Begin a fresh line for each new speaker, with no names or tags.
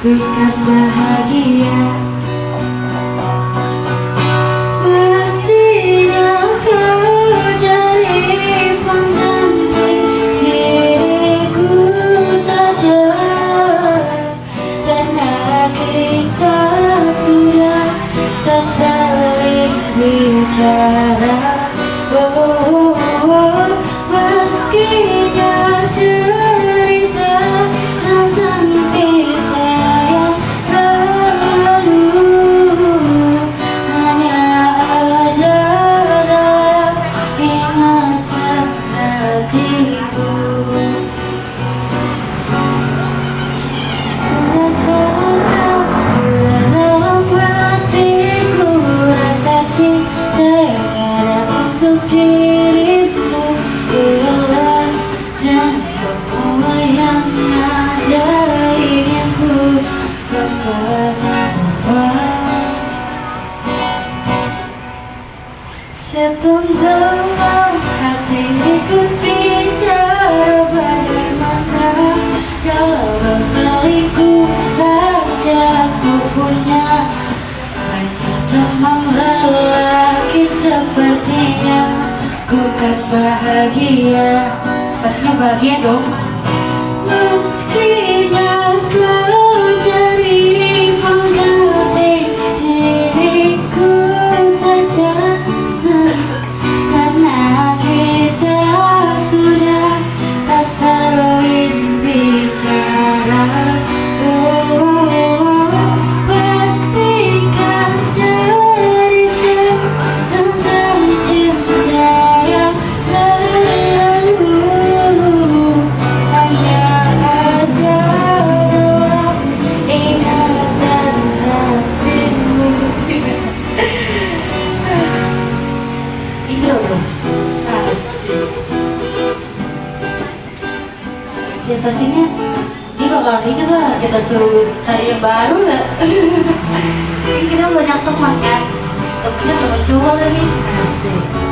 ku kan bahagia. Mestinya kau cari pengganti diriku saja, karena kita sudah tak saling bicara. Meskinya cerita tentang kita yang lalu hanya ada dalam ingatan hatiku. Rasakan dalam hatiku rasa cinta yang ada untuk dirimu. Biarlah dan semua yang ada ingin ku lepas semua. Setunjuk hati ikut bicara, bagaimana kalau selingkuh saja ku punya banyak teman lelaki sepertinya. Ku kan bahagia, pastinya bahagia dong. Meskinya kau cari pengganti diriku saja, karena kita sudah tak saling bicara. Pastikan cerita tentang cinta yang lalu hanya ada dalam ingatan hatimu. Intro dong. Asik. Ya pastinya dia bakal inget lah, kita suruh cari yang baru ya. Kita banyak teman kan, temennya teman cowok lagi. Asik.